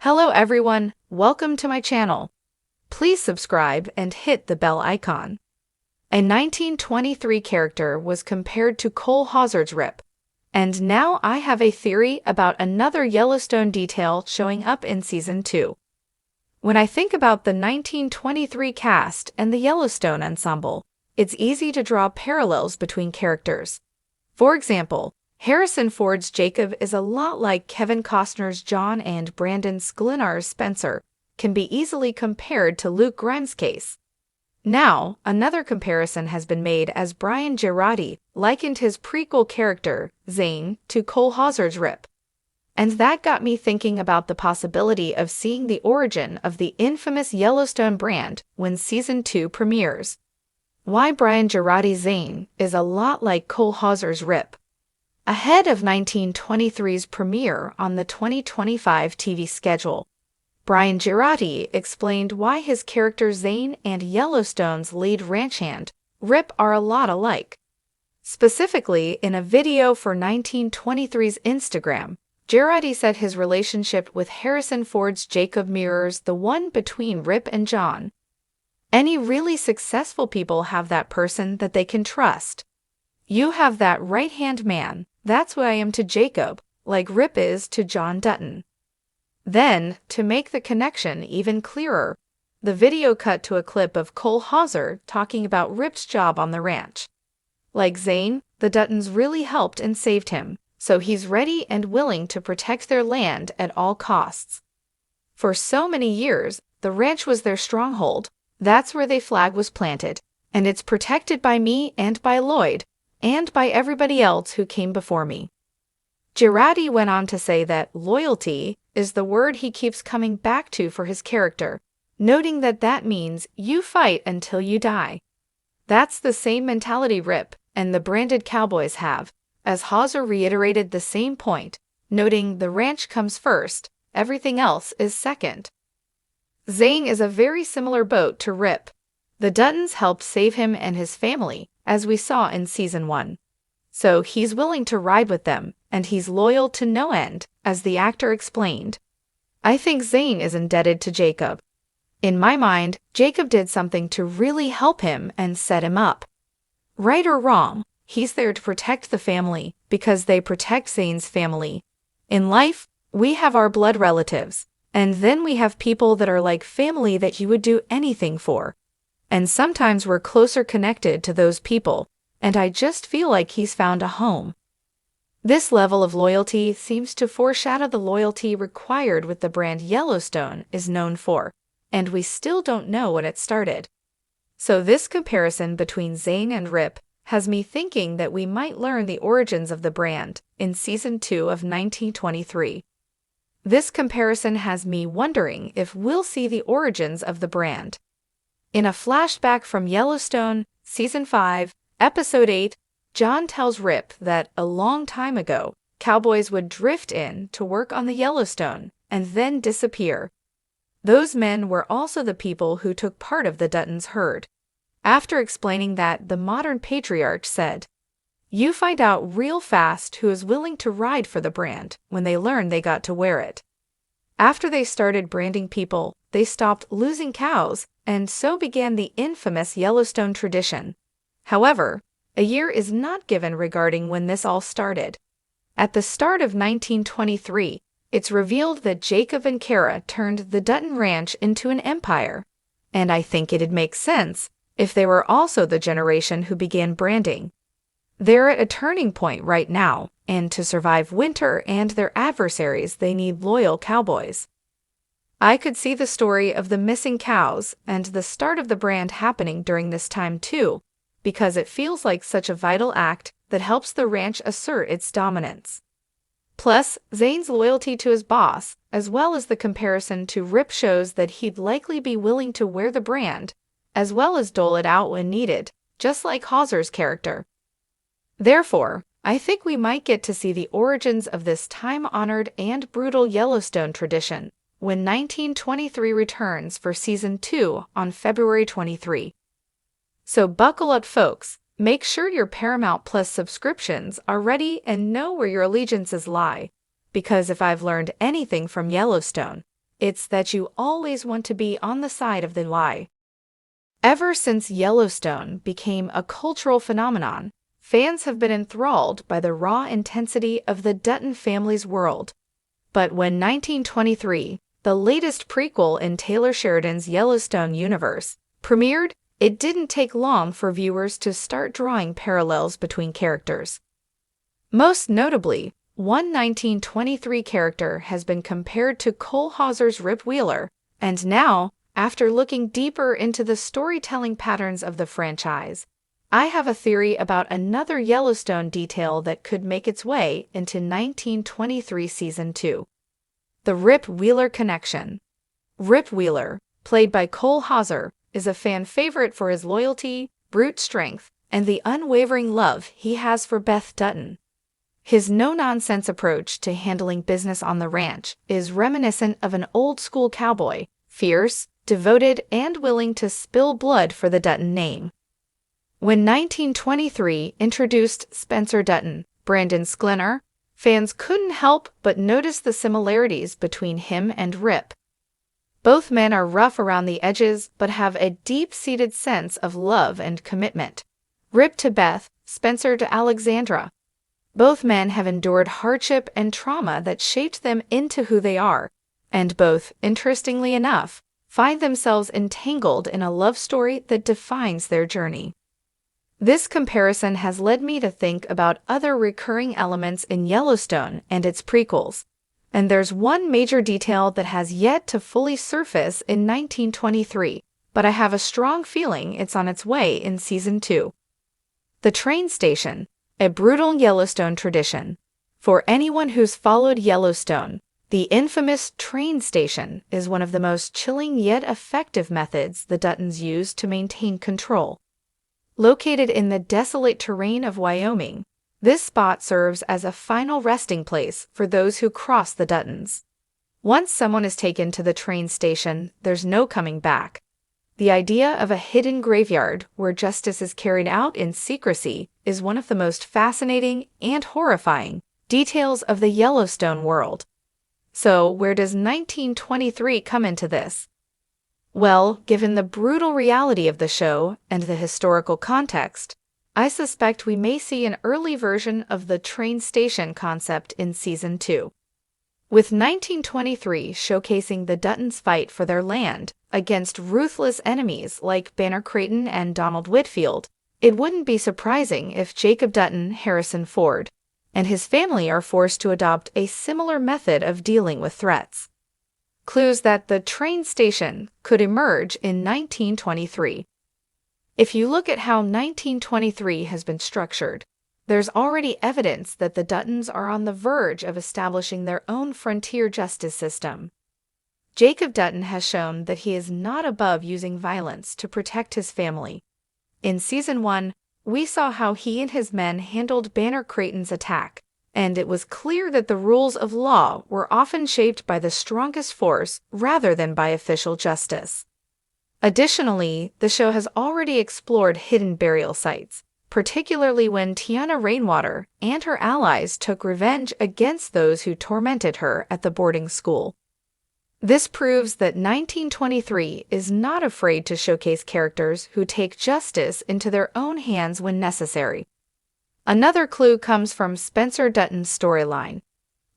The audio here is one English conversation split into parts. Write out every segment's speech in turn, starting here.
Hello everyone, welcome to my channel. Please subscribe and hit the bell icon. A 1923 character was compared to Cole Hauser's Rip, and now I have a theory about another Yellowstone detail showing up in Season 2. When I think about the 1923 cast and the Yellowstone ensemble, it's easy to draw parallels between characters. For example, Harrison Ford's Jacob is a lot like Kevin Costner's John and Brandon Sklenar's Spencer, can be easily compared to Luke Grimes' case. Now, another comparison has been made as Brian Girardi likened his prequel character, Zane, to Cole Hauser's Rip. And that got me thinking about the possibility of seeing the origin of the infamous Yellowstone brand when Season 2 premieres. Why Brian Girardi's Zane is a lot like Cole Hauser's Rip. Ahead of 1923's premiere on the 2025 TV schedule, Brian Girardi explained why his character Zane and Yellowstone's lead ranch hand, Rip, are a lot alike. Specifically, in a video for 1923's Instagram, Girardi said his relationship with Harrison Ford's Jacob mirrors the one between Rip and John. Any really successful people have that person that they can trust. You have that right-hand man. That's who I am to Jacob, like Rip is to John Dutton. Then, to make the connection even clearer, the video cut to a clip of Cole Hauser talking about Rip's job on the ranch. Like Zane, the Duttons really helped and saved him, so he's ready and willing to protect their land at all costs. For so many years, the ranch was their stronghold. That's where their flag was planted, and it's protected by me and by Lloyd, and by everybody else who came before me. Girardi went on to say that loyalty is the word he keeps coming back to for his character, noting that that means you fight until you die. That's the same mentality Rip and the branded cowboys have, as Hauser reiterated the same point, noting the ranch comes first, everything else is second. Zane is a very similar boat to Rip. The Duttons helped save him and his family, as we saw in Season 1. So he's willing to ride with them, and he's loyal to no end, as the actor explained. I think Zane is indebted to Jacob. In my mind, Jacob did something to really help him and set him up. Right or wrong, he's there to protect the family, because they protect Zane's family. In life, we have our blood relatives, and then we have people that are like family that you would do anything for. And sometimes we're closer connected to those people, and I just feel like he's found a home. This level of loyalty seems to foreshadow the loyalty required with the brand Yellowstone is known for, and we still don't know when it started. So this comparison between Zane and Rip has me thinking that we might learn the origins of the brand in Season 2 of 1923. This comparison has me wondering if we'll see the origins of the brand. In a flashback from Yellowstone, Season 5, Episode 8, John tells Rip that a long time ago, cowboys would drift in to work on the Yellowstone and then disappear. Those men were also the people who took part of the Duttons' herd. After explaining that, the modern patriarch said, "You find out real fast who is willing to ride for the brand when they learn they got to wear it." After they started branding people, they stopped losing cows, and so began the infamous Yellowstone tradition. However, a year is not given regarding when this all started. At the start of 1923, it's revealed that Jacob and Kara turned the Dutton Ranch into an empire, and I think it'd make sense if they were also the generation who began branding. They're at a turning point right now, and to survive winter and their adversaries, they need loyal cowboys. I could see the story of the missing cows and the start of the brand happening during this time too, because it feels like such a vital act that helps the ranch assert its dominance. Plus, Zane's loyalty to his boss, as well as the comparison to Rip, shows that he'd likely be willing to wear the brand, as well as dole it out when needed, just like Hauser's character. Therefore, I think we might get to see the origins of this time-honored and brutal Yellowstone tradition when 1923 returns for Season 2 on February 23. So buckle up, folks. Make sure your Paramount Plus subscriptions are ready and know where your allegiances lie, because if I've learned anything from Yellowstone, it's that you always want to be on the side of the lie. Ever since Yellowstone became a cultural phenomenon, fans have been enthralled by the raw intensity of the Dutton family's world. But when 1923, the latest prequel in Taylor Sheridan's Yellowstone universe, premiered, it didn't take long for viewers to start drawing parallels between characters. Most notably, one 1923 character has been compared to Cole Hauser's Rip Wheeler, and now, after looking deeper into the storytelling patterns of the franchise, I have a theory about another Yellowstone detail that could make its way into 1923 Season 2. The Rip Wheeler connection. Rip Wheeler, played by Cole Hauser, is a fan favorite for his loyalty, brute strength, and the unwavering love he has for Beth Dutton. His no-nonsense approach to handling business on the ranch is reminiscent of an old-school cowboy, fierce, devoted, and willing to spill blood for the Dutton name. When 1923 introduced Spencer Dutton, Brandon Sklenar, fans couldn't help but notice the similarities between him and Rip. Both men are rough around the edges but have a deep-seated sense of love and commitment. Rip to Beth, Spencer to Alexandra. Both men have endured hardship and trauma that shaped them into who they are, and both, interestingly enough, find themselves entangled in a love story that defines their journey. This comparison has led me to think about other recurring elements in Yellowstone and its prequels, and there's one major detail that has yet to fully surface in 1923, but I have a strong feeling it's on its way in Season 2. The train station, a brutal Yellowstone tradition. For anyone who's followed Yellowstone, the infamous train station is one of the most chilling yet effective methods the Duttons use to maintain control. Located in the desolate terrain of Wyoming, this spot serves as a final resting place for those who cross the Duttons. Once someone is taken to the train station, there's no coming back. The idea of a hidden graveyard where justice is carried out in secrecy is one of the most fascinating and horrifying details of the Yellowstone world. So, where does 1923 come into this? Well, given the brutal reality of the show and the historical context, I suspect we may see an early version of the train station concept in Season 2. With 1923 showcasing the Duttons' fight for their land against ruthless enemies like Banner Creighton and Donald Whitfield, it wouldn't be surprising if Jacob Dutton, Harrison Ford, and his family are forced to adopt a similar method of dealing with threats. Clues that the train station could emerge in 1923. If you look at how 1923 has been structured, there's already evidence that the Duttons are on the verge of establishing their own frontier justice system. Jacob Dutton has shown that he is not above using violence to protect his family. In Season 1, we saw how he and his men handled Banner Creighton's attack, and it was clear that the rules of law were often shaped by the strongest force rather than by official justice. Additionally, the show has already explored hidden burial sites, particularly when Tiana Rainwater and her allies took revenge against those who tormented her at the boarding school. This proves that 1923 is not afraid to showcase characters who take justice into their own hands when necessary. Another clue comes from Spencer Dutton's storyline.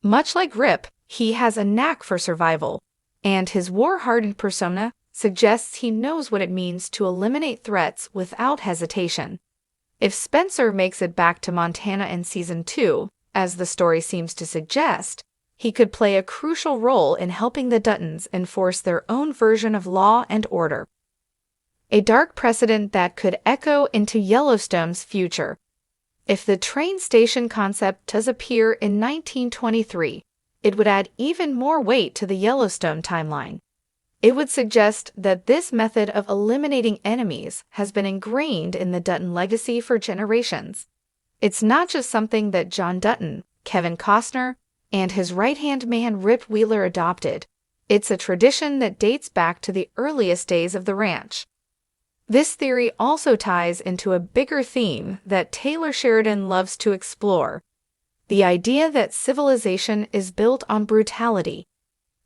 Much like Rip, he has a knack for survival, and his war-hardened persona suggests he knows what it means to eliminate threats without hesitation. If Spencer makes it back to Montana in Season 2, as the story seems to suggest, he could play a crucial role in helping the Duttons enforce their own version of law and order. A dark precedent that could echo into Yellowstone's future. If the train station concept does appear in 1923, it would add even more weight to the Yellowstone timeline. It would suggest that this method of eliminating enemies has been ingrained in the Dutton legacy for generations. It's not just something that John Dutton, Kevin Costner, and his right-hand man Rip Wheeler adopted. It's a tradition that dates back to the earliest days of the ranch. This theory also ties into a bigger theme that Taylor Sheridan loves to explore: the idea that civilization is built on brutality.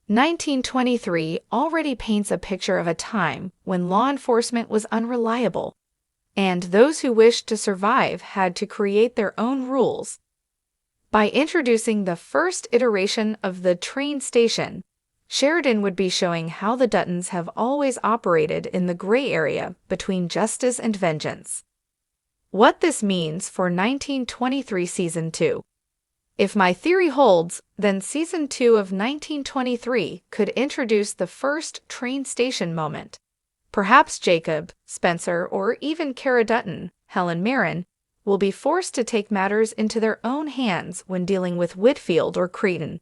1923 already paints a picture of a time when law enforcement was unreliable, and those who wished to survive had to create their own rules. By introducing the first iteration of the train station, Sheridan would be showing how the Duttons have always operated in the gray area between justice and vengeance. What this means for 1923 Season 2. If my theory holds, then Season 2 of 1923 could introduce the first train station moment. Perhaps Jacob, Spencer, or even Cara Dutton, Helen Mirren, will be forced to take matters into their own hands when dealing with Whitfield or Cretan.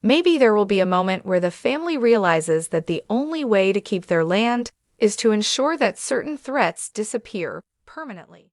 Maybe there will be a moment where the family realizes that the only way to keep their land is to ensure that certain threats disappear permanently.